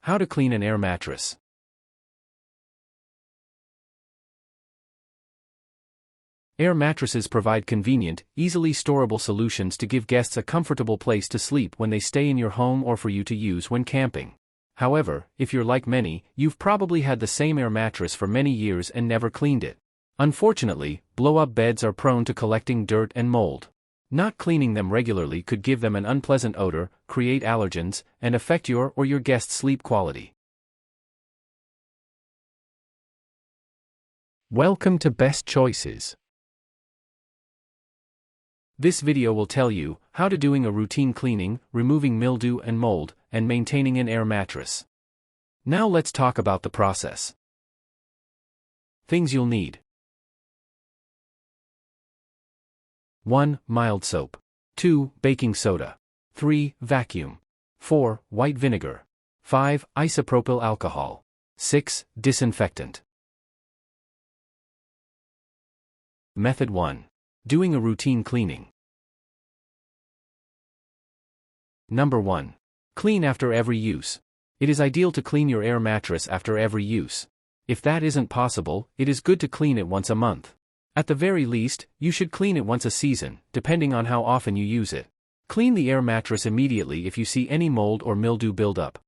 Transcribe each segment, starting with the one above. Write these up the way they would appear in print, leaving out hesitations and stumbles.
How to clean an air mattress. Air mattresses provide convenient, easily storable solutions to give guests a comfortable place to sleep when they stay in your home or for you to use when camping. However, if you're like many, you've probably had the same air mattress for many years and never cleaned it. Unfortunately, blow-up beds are prone to collecting dirt and mold. Not cleaning them regularly could give them an unpleasant odor, create allergens, and affect your or your guests' sleep quality. Welcome to Best Choices. This video will tell you how to doing a routine cleaning, removing mildew and mold, and maintaining an air mattress. Now let's talk about the process. Things you'll need. 1. Mild soap. 2. Baking soda. 3. Vacuum. 4. White vinegar. 5. Isopropyl alcohol. 6. Disinfectant. Method 1. Doing a routine cleaning. Number 1. Clean after every use. It is ideal to clean your air mattress after every use. If that isn't possible, it is good to clean it once a month. At the very least, you should clean it once a season, depending on how often you use it. Clean the air mattress immediately if you see any mold or mildew buildup.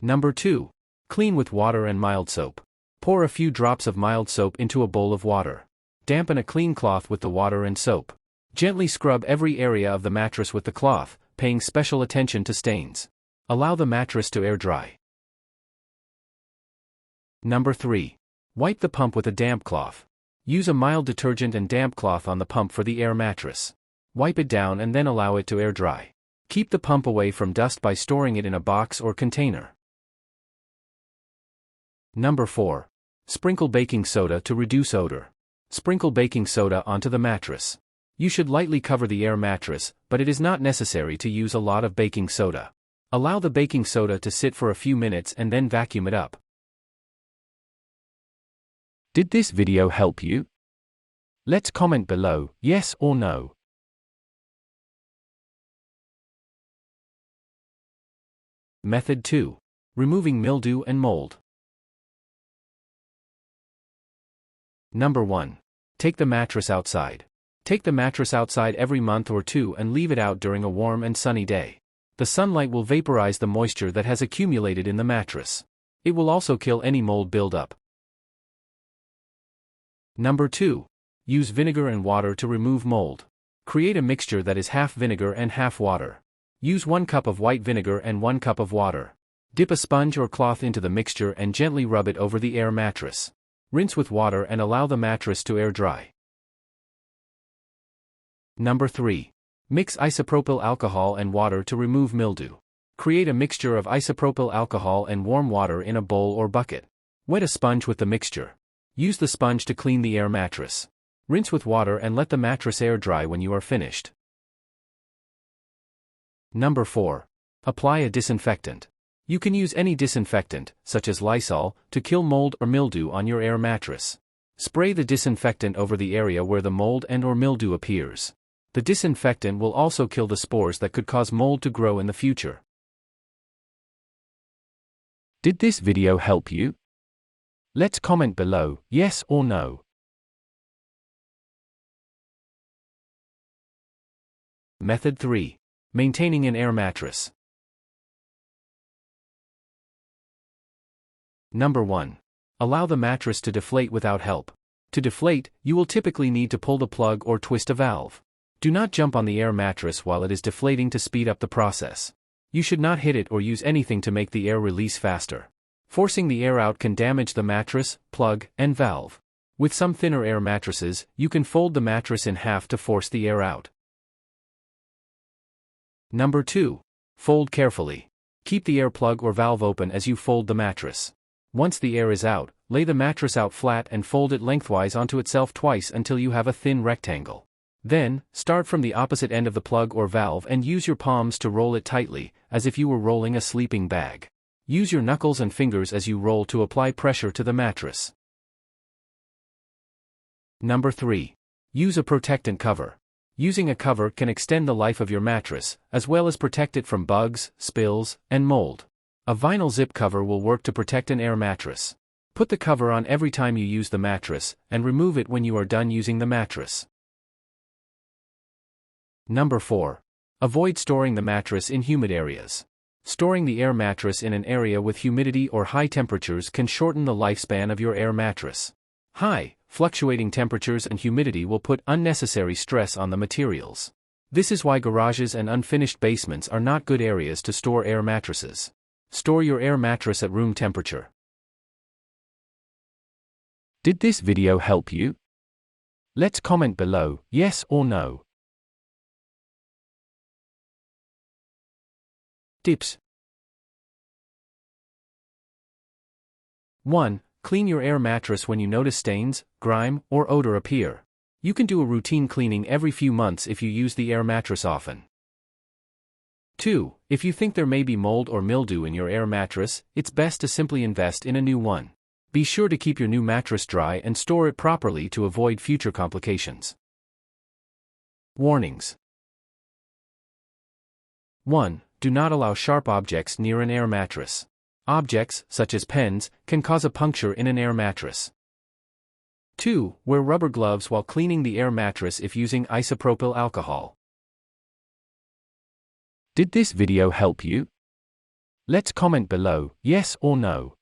Number 2. Clean with water and mild soap. Pour a few drops of mild soap into a bowl of water. Dampen a clean cloth with the water and soap. Gently scrub every area of the mattress with the cloth, paying special attention to stains. Allow the mattress to air dry. Number 3. Wipe the pump with a damp cloth. Use a mild detergent and damp cloth on the pump for the air mattress. Wipe it down and then allow it to air dry. Keep the pump away from dust by storing it in a box or container. Number 4. Sprinkle baking soda to reduce odor. Sprinkle baking soda onto the mattress. You should lightly cover the air mattress, but it is not necessary to use a lot of baking soda. Allow the baking soda to sit for a few minutes and then vacuum it up. Did this video help you? Let's comment below, yes or no. Method 2. Removing mildew and mold. Number 1. Take the mattress outside. Take the mattress outside every month or two and leave it out during a warm and sunny day. The sunlight will vaporize the moisture that has accumulated in the mattress. It will also kill any mold buildup. Number 2. Use vinegar and water to remove mold. Create a mixture that is half vinegar and half water. Use 1 cup of white vinegar and 1 cup of water. Dip a sponge or cloth into the mixture and gently rub it over the air mattress. Rinse with water and allow the mattress to air dry. Number 3. Mix isopropyl alcohol and water to remove mildew. Create a mixture of isopropyl alcohol and warm water in a bowl or bucket. Wet a sponge with the mixture. Use the sponge to clean the air mattress. Rinse with water and let the mattress air dry when you are finished. Number 4. Apply a disinfectant. You can use any disinfectant, such as Lysol, to kill mold or mildew on your air mattress. Spray the disinfectant over the area where the mold and or mildew appears. The disinfectant will also kill the spores that could cause mold to grow in the future. Did this video help you? Let's comment below, yes or no. Method 3. Maintaining an air mattress. Number 1. Allow the mattress to deflate without help. To deflate, you will typically need to pull the plug or twist a valve. Do not jump on the air mattress while it is deflating to speed up the process. You should not hit it or use anything to make the air release faster. Forcing the air out can damage the mattress, plug, and valve. With some thinner air mattresses, you can fold the mattress in half to force the air out. Number 2. Fold carefully. Keep the air plug or valve open as you fold the mattress. Once the air is out, lay the mattress out flat and fold it lengthwise onto itself twice until you have a thin rectangle. Then, start from the opposite end of the plug or valve and use your palms to roll it tightly, as if you were rolling a sleeping bag. Use your knuckles and fingers as you roll to apply pressure to the mattress. Number 3. Use a protectant cover. Using a cover can extend the life of your mattress, as well as protect it from bugs, spills, and mold. A vinyl zip cover will work to protect an air mattress. Put the cover on every time you use the mattress, and remove it when you are done using the mattress. Number 4. Avoid storing the mattress in humid areas. Storing the air mattress in an area with humidity or high temperatures can shorten the lifespan of your air mattress. High, fluctuating temperatures and humidity will put unnecessary stress on the materials. This is why garages and unfinished basements are not good areas to store air mattresses. Store your air mattress at room temperature. Did this video help you? Let's comment below, yes or no. Tips. 1. Clean your air mattress when you notice stains, grime, or odor appear. You can do a routine cleaning every few months if you use the air mattress often. 2. If you think there may be mold or mildew in your air mattress, it's best to simply invest in a new one. Be sure to keep your new mattress dry and store it properly to avoid future complications. Warnings. 1. Do not allow sharp objects near an air mattress. Objects, such as pens, can cause a puncture in an air mattress. 2. Wear rubber gloves while cleaning the air mattress if using isopropyl alcohol. Did this video help you? Let's comment below, yes or no.